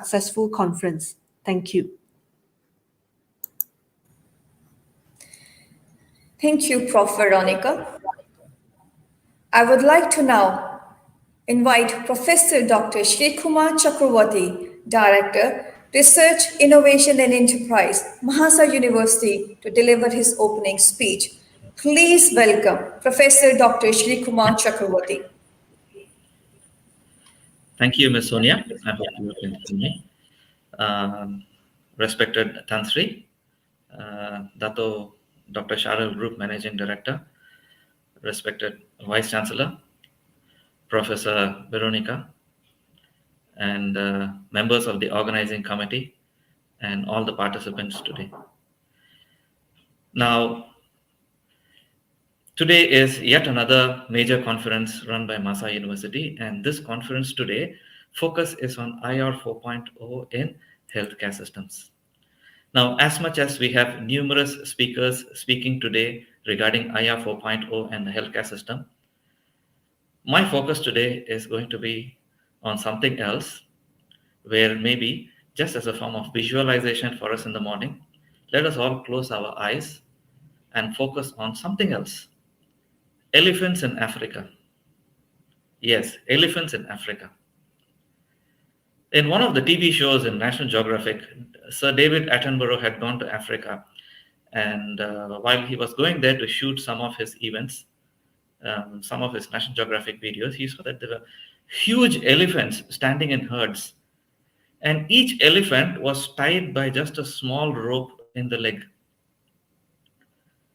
successful conference. Thank you. Thank you, Prof. Veronica. I would like to now invite Professor Dr. Srikumar Chakravarthi, Director, Research, Innovation and Enterprise, MAHSA University, to deliver his opening speech. Please welcome Professor Dr. Srikumar Chakravarthi. Thank you, Ms. Sonia. I hope you can hear me. Respected Tansri, Dato Dr. Sharal Group Managing Director, respected Vice Chancellor, Professor Veronica, and members of the organizing committee, and all the participants today. Now, today is yet another major conference run by MAHSA University, and this conference today focus is on IR 4.0 in healthcare systems. Now, as much as we have numerous speakers speaking today regarding IR 4.0 and the healthcare system, my focus today is going to be on something else, where maybe just as a form of visualization for us in the morning, let us all close our eyes and focus on something else. Elephants in Africa. Yes, elephants in Africa. In one of the TV shows in National Geographic, Sir David Attenborough had gone to Africa, and while he was going there to shoot some of his events, some of his National Geographic videos, he saw that there were huge elephants standing in herds, and each elephant was tied by just a small rope in the leg.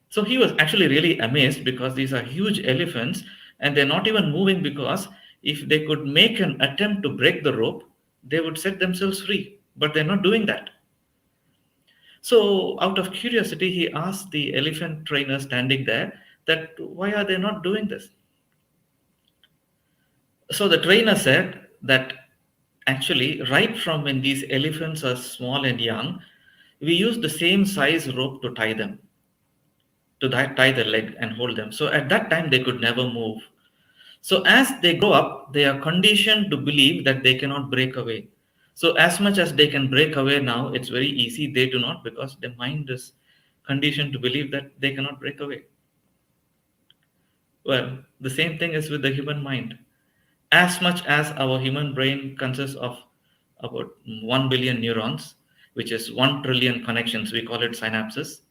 So he was actually really amazed, because these are huge elephants and they're not even moving, because if they could make an attempt to break the rope, they would set themselves free, but they're not doing that. So out of curiosity, he asked the elephant trainer standing there that why are they not doing this? So the trainer said that actually right from when these elephants are small and young, we use the same size rope to tie them, to tie the leg and hold them. So at that time, they could never move. So as they grow up, they are conditioned to believe that they cannot break away. So as much as they can break away now, it's very easy. They do not, because their mind is conditioned to believe that they cannot break away. Well, the same thing is with the human mind. As much as our human brain consists of about 1 billion neurons, which is 1 trillion connections, we call it synapses,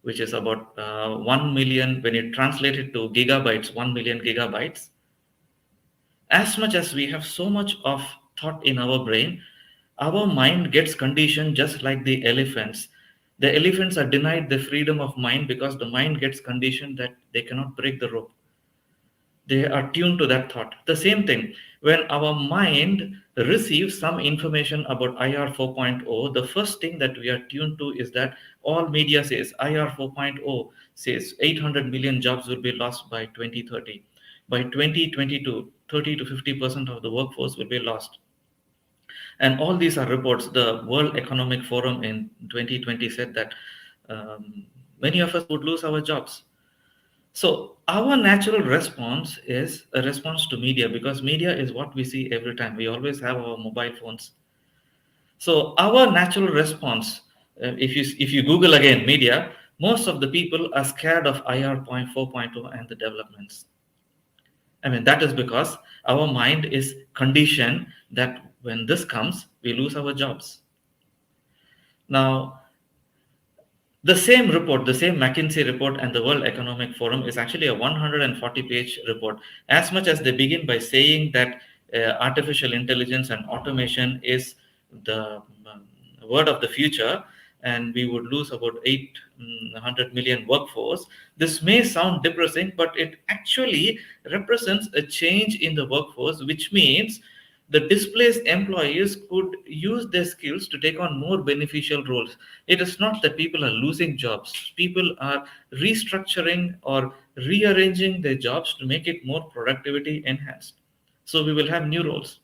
which is about 1 million, when you translate it to gigabytes, 1 million gigabytes. As much as we have so much of thought in our brain, our mind gets conditioned just like the elephants. The elephants are denied the freedom of mind because the mind gets conditioned that they cannot break the rope. They are tuned to that thought. The same thing, when our mind receives some information about IR 4.0, the first thing that we are tuned to is that all media says IR 4.0 says 800 million jobs will be lost by 2030. By 2022, 30 to 50% of the workforce will be lost. And all these are reports. The World Economic Forum in 2020 said that many of us would lose our jobs. So our natural response is a response to media, because media is what we see every time. We always have our mobile phones. So our natural response, if you Google again media, most of the people are scared of IR 4.0 and the developments. I mean, that is because our mind is conditioned that when this comes, we lose our jobs. Now, the same report, the same McKinsey report and the World Economic Forum is actually a 140-page report. As much as they begin by saying that artificial intelligence and automation is the word of the future, and we would lose about 800 million workforce, this may sound depressing, but it actually represents a change in the workforce, which means the displaced employees could use their skills to take on more beneficial roles. It is not that people are losing jobs. People are restructuring or rearranging their jobs to make it more productivity enhanced. So we will have new roles.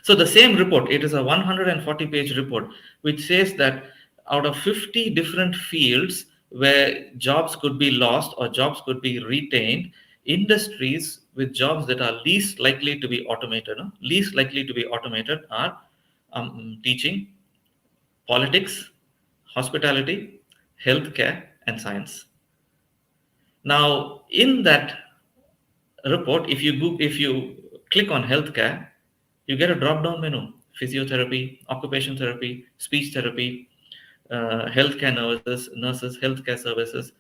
So the same report, it is a 140-page report, which says that out of 50 different fields where jobs could be lost or jobs could be retained, industries with jobs that are least likely to be automated. No? Least likely to be automated are teaching, politics, hospitality, healthcare, and science. Now, in that report, if you click on healthcare, you get a drop down menu: physiotherapy, occupation therapy, speech therapy, healthcare nurses, healthcare services,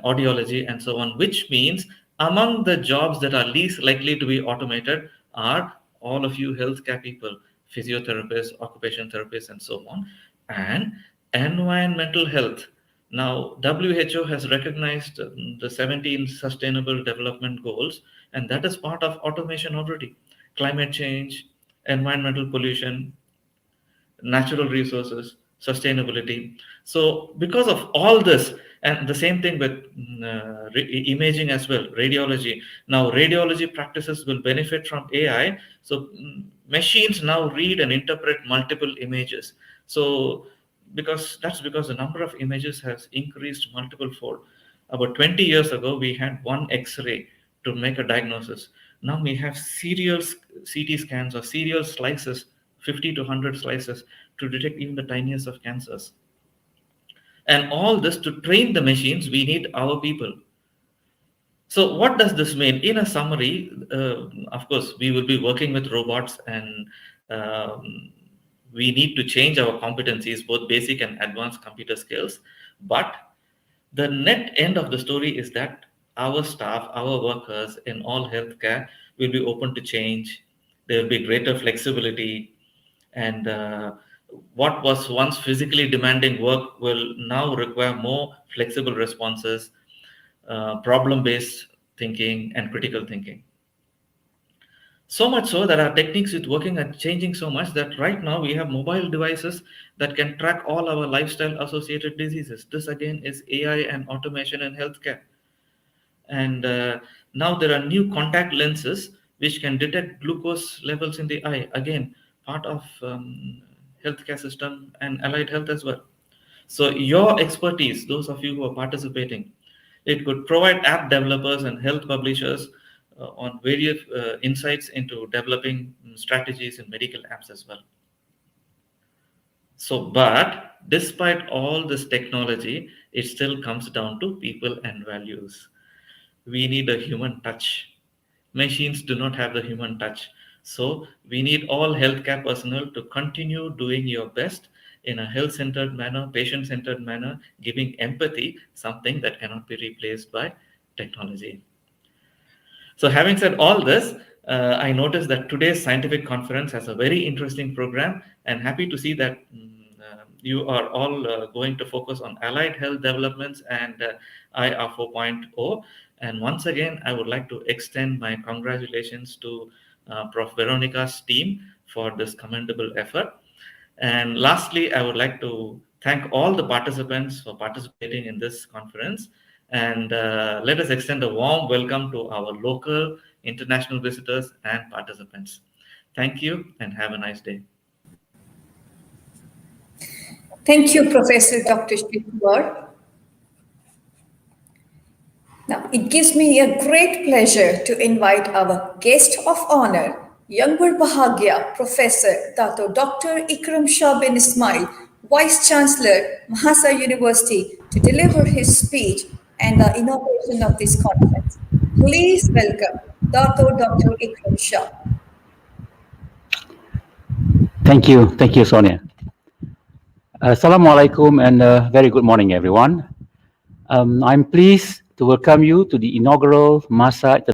audiology, and so on. Which means among the jobs that are least likely to be automated are all of you healthcare people, physiotherapists, occupation therapists, and so on, and environmental health. Now, WHO has recognized the 17 Sustainable Development Goals, and that is part of automation already. Climate change, environmental pollution, natural resources, sustainability. So, because of all this, and the same thing with imaging as well, radiology. Now, radiology practices will benefit from AI. So, machines now read and interpret multiple images. So, because the number of images has increased multiple fold. About 20 years ago, we had one X-ray to make a diagnosis. Now we have serial CT scans or serial slices, 50 to 100 slices, to detect even the tiniest of cancers. And all this, to train the machines, we need our people. So what does this mean? In a summary, of course, we will be working with robots, and we need to change our competencies, both basic and advanced computer skills. But the net end of the story is that our staff, our workers in all healthcare will be open to change. There will be greater flexibility, and what was once physically demanding work will now require more flexible responses, problem-based thinking, and critical thinking. So much so that our techniques with working are changing so much that right now we have mobile devices that can track all our lifestyle associated diseases. This again is AI and automation in healthcare. And now there are new contact lenses which can detect glucose levels in the eye. Again, part of healthcare system and allied health as well. So your expertise, those of you who are participating, it could provide app developers and health publishers on various insights into developing strategies in medical apps as well. So, but despite all this technology, it still comes down to people and values. We need a human touch. Machines do not have the human touch. So we need all healthcare personnel to continue doing your best in a health-centered manner, patient-centered manner, giving empathy, something that cannot be replaced by technology. So having said all this, I noticed that today's scientific conference has a very interesting program, and happy to see that you are all going to focus on allied health developments and IR 4.0. And once again, I would like to extend my congratulations to Prof. Veronica's team for this commendable effort. And lastly, I would like to thank all the participants for participating in this conference. And let us extend a warm welcome to our local, international visitors and participants. Thank you and have a nice day. Thank you, Professor Dr. Srikumar. Now, it gives me a great pleasure to invite our guest of honor, Youngbar Bahagya, Professor Dr. Ikram Shah bin Ismail, Vice Chancellor, MAHSA University, to deliver his speech and the inauguration of this conference. Please welcome Dr. Ikram Shah. Thank you, Sonia. Assalamualaikum and very good morning, everyone. I'm pleased to welcome you to the inaugural MAHSA